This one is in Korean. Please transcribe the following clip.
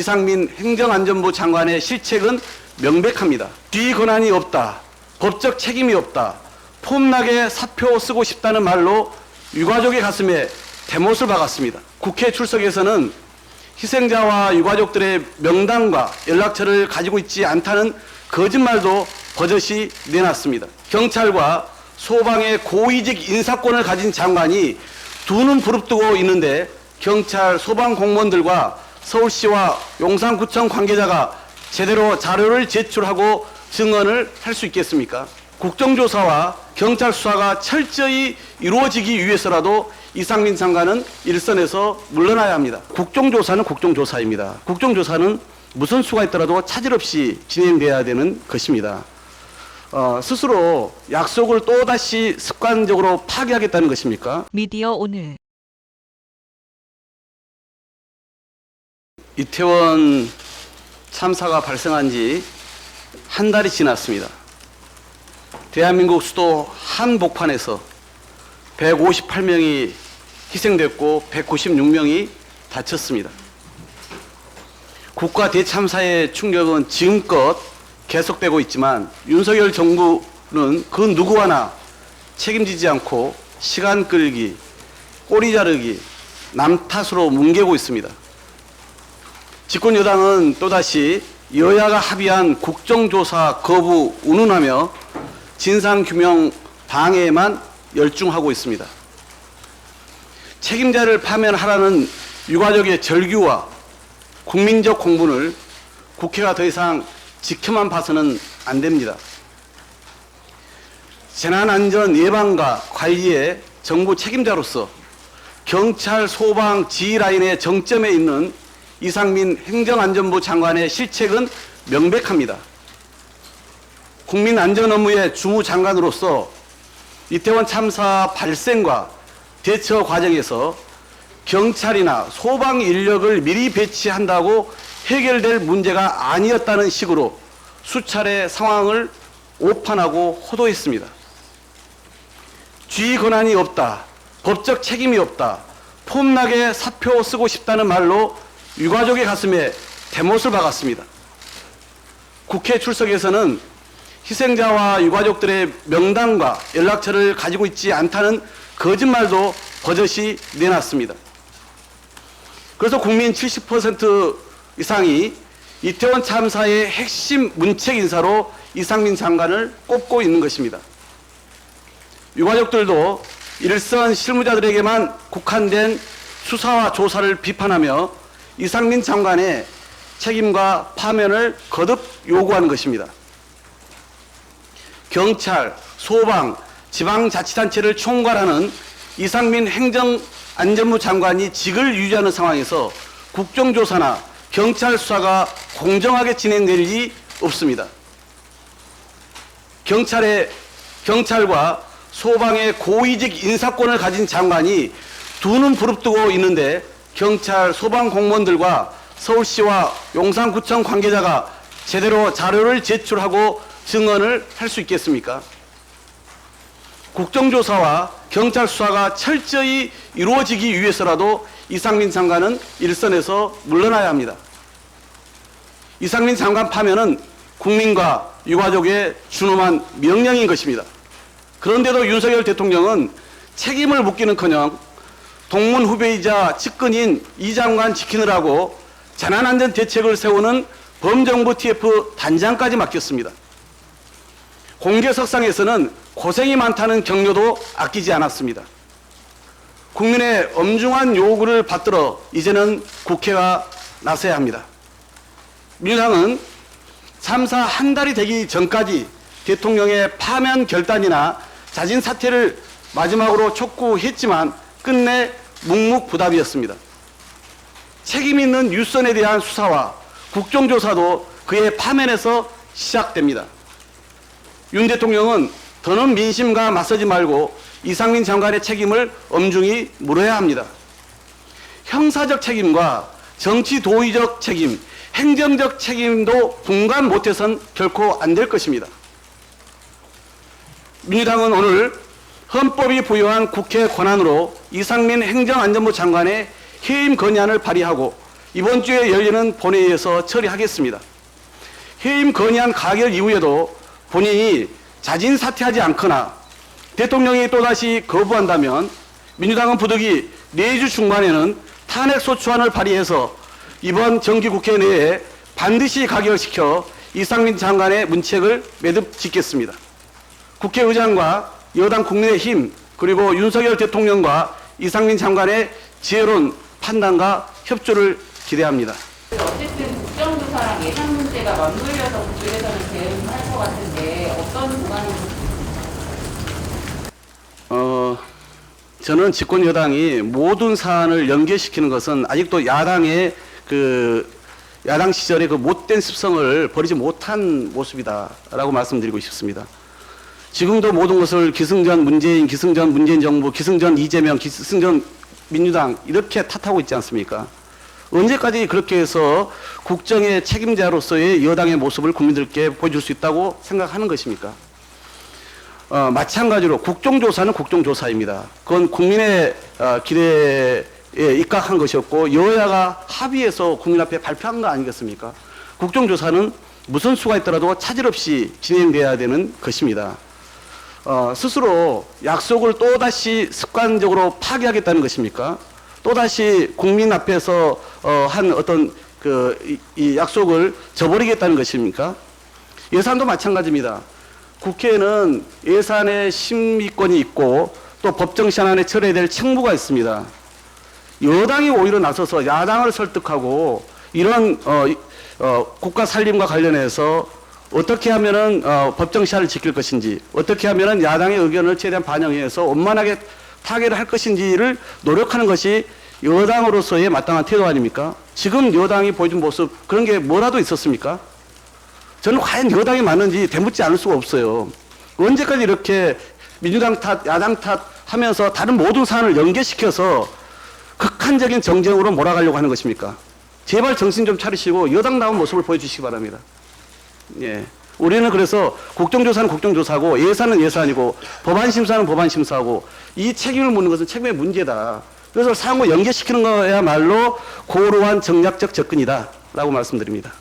이상민 행정안전부 장관의 실책은 명백합니다. 뒤 권한이 없다, 법적 책임이 없다, 폼나게 사표 쓰고 싶다는 말로 유가족의 가슴에 대못을 박았습니다. 국회 출석에서는 희생자와 유가족들의 명단과 연락처를 가지고 있지 않다는 거짓말도 버젓이 내놨습니다. 경찰과 소방의 고위직 인사권을 가진 장관이 두 눈 부릅뜨고 있는데 경찰 소방 공무원들과 서울시와 용산구청 관계자가 제대로 자료를 제출하고 증언을 할 수 있겠습니까? 국정조사와 경찰 수사가 철저히 이루어지기 위해서라도 이상민 장관은 일선에서 물러나야 합니다. 국정조사는 국정조사입니다. 국정조사는 무슨 수가 있더라도 차질 없이 진행돼야 되는 것입니다. 스스로 약속을 또다시 습관적으로 파기하겠다는 것입니까? 미디어 오늘 이태원 참사가 발생한 지 한 달이 지났습니다. 대한민국 수도 한복판에서 158명이 희생됐고 196명이 다쳤습니다. 국가 대참사의 충격은 지금껏 계속되고 있지만 윤석열 정부는 그 누구와나 책임지지 않고 시간 끌기, 꼬리 자르기, 남 탓으로 뭉개고 있습니다. 집권 여당은 또다시 여야가 합의한 국정조사 거부 운운하며 진상규명 방해에만 열중하고 있습니다. 책임자를 파면하라는 유가족의 절규와 국민적 공분을 국회가 더 이상 지켜만 봐서는 안 됩니다. 재난안전 예방과 관리의 정부 책임자로서 경찰, 소방, 지휘라인의 정점에 있는 이상민 행정안전부 장관의 실책은 명백합니다. 국민안전 업무의 주무장관으로서 이태원 참사 발생과 대처 과정에서 경찰이나 소방 인력을 미리 배치한다고 해결될 문제가 아니었다는 식으로 수차례 상황을 오판하고 호도했습니다. 지휘 권한이 없다, 법적 책임이 없다, 폼나게 사표 쓰고 싶다는 말로 유가족의 가슴에 대못을 박았습니다. 국회 출석에서는 희생자와 유가족들의 명단과 연락처를 가지고 있지 않다는 거짓말도 버젓이 내놨습니다. 그래서 국민 70% 이상이 이태원 참사의 핵심 문책 인사로 이상민 장관을 꼽고 있는 것입니다. 유가족들도 일선 실무자들에게만 국한된 수사와 조사를 비판하며 이상민 장관의 책임과 파면을 거듭 요구하는 것입니다. 경찰, 소방, 지방자치단체를 총괄하는 이상민 행정안전부 장관이 직을 유지하는 상황에서 국정조사나 경찰 수사가 공정하게 진행될 리 없습니다. 경찰과 소방의 고위직 인사권을 가진 장관이 두 눈 부릅뜨고 있는데 경찰, 소방 공무원들과 서울시와 용산구청 관계자가 제대로 자료를 제출하고 증언을 할 수 있겠습니까? 국정조사와 경찰 수사가 철저히 이루어지기 위해서라도 이상민 장관은 일선에서 물러나야 합니다. 이상민 장관 파면은 국민과 유가족의 준엄한 명령인 것입니다. 그런데도 윤석열 대통령은 책임을 묻기는커녕 동문 후배이자 측근인 이 장관 지키느라고 재난안전 대책을 세우는 범정부 TF 단장까지 맡겼습니다. 공개석상에서는 고생이 많다는 격려도 아끼지 않았습니다. 국민의 엄중한 요구를 받들어 이제는 국회가 나서야 합니다. 민주당은 참사 한 달이 되기 전까지 대통령의 파면 결단이나 자진 사퇴를 마지막으로 촉구했지만 끝내 묵묵부답이었습니다. 책임 있는 유선에 대한 수사와 국정조사도 그의 파면에서 시작됩니다. 윤 대통령은 더는 민심과 맞서지 말고 이상민 장관의 책임을 엄중히 물어야 합니다. 형사적 책임과 정치 도의적 책임, 행정적 책임도 분간 못해선 결코 안 될 것입니다. 민주당은 오늘 헌법이 부여한 국회 권한으로 이상민 행정안전부 장관의 해임 건의안을 발의하고 이번 주에 열리는 본회의에서 처리하겠습니다. 해임 건의안 가결 이후에도 본인이 자진 사퇴하지 않거나 대통령이 또다시 거부한다면 민주당은 부득이 내주 중반에는 탄핵소추안을 발의해서 이번 정기국회 내에 반드시 가결시켜 이상민 장관의 문책을 매듭 짓겠습니다. 국회의장과 여당 국민의힘 그리고 윤석열 대통령과 이상민 장관의 지혜로운 판단과 협조를 기대합니다. 어쨌든 국정조사랑 예산 문제가 맞물려서 국회에서는 대응할 것 같은데 어떤 보관이 저는 집권 여당이 모든 사안을 연계시키는 것은 아직도 야당의 야당 시절의 그 못된 습성을 버리지 못한 모습이다라고 말씀드리고 싶습니다. 지금도 모든 것을 기승전 문재인 정부, 기승전 이재명, 기승전 민주당 이렇게 탓하고 있지 않습니까? 언제까지 그렇게 해서 국정의 책임자로서의 여당의 모습을 국민들께 보여줄 수 있다고 생각하는 것입니까? 마찬가지로 국정조사는 국정조사입니다. 그건 국민의 기대에 입각한 것이었고 여야가 합의해서 국민 앞에 발표한 거 아니겠습니까? 국정조사는 무슨 수가 있더라도 차질 없이 진행돼야 되는 것입니다. 스스로 약속을 또다시 습관적으로 파기하겠다는 것입니까? 또다시 국민 앞에서 한 어떤 이 약속을 저버리겠다는 것입니까? 예산도 마찬가지입니다. 국회에는 예산의 심의권이 있고 또 법정 시한안에 처리해야 될 책무가 있습니다. 여당이 오히려 나서서 야당을 설득하고 이런 국가 살림과 관련해서 어떻게 하면은 법정 시한을 지킬 것인지, 어떻게 하면은 야당의 의견을 최대한 반영해서 원만하게 타결을 할 것인지를 노력하는 것이 여당으로서의 마땅한 태도 아닙니까? 지금 여당이 보여준 모습 그런 게 뭐라도 있었습니까? 저는 과연 여당이 맞는지 되묻지 않을 수가 없어요. 언제까지 이렇게 민주당 탓, 야당 탓 하면서 다른 모든 사안을 연계시켜서 극한적인 정쟁으로 몰아가려고 하는 것입니까? 제발 정신 좀 차리시고 여당다운 모습을 보여주시기 바랍니다. 예. 우리는 그래서 국정조사는 국정조사고 예산은 예산이고 법안심사는 법안심사고 이 책임을 묻는 것은 책임의 문제다. 그래서 상호 연계시키는 거야말로 고루한 정략적 접근이다 라고 말씀드립니다.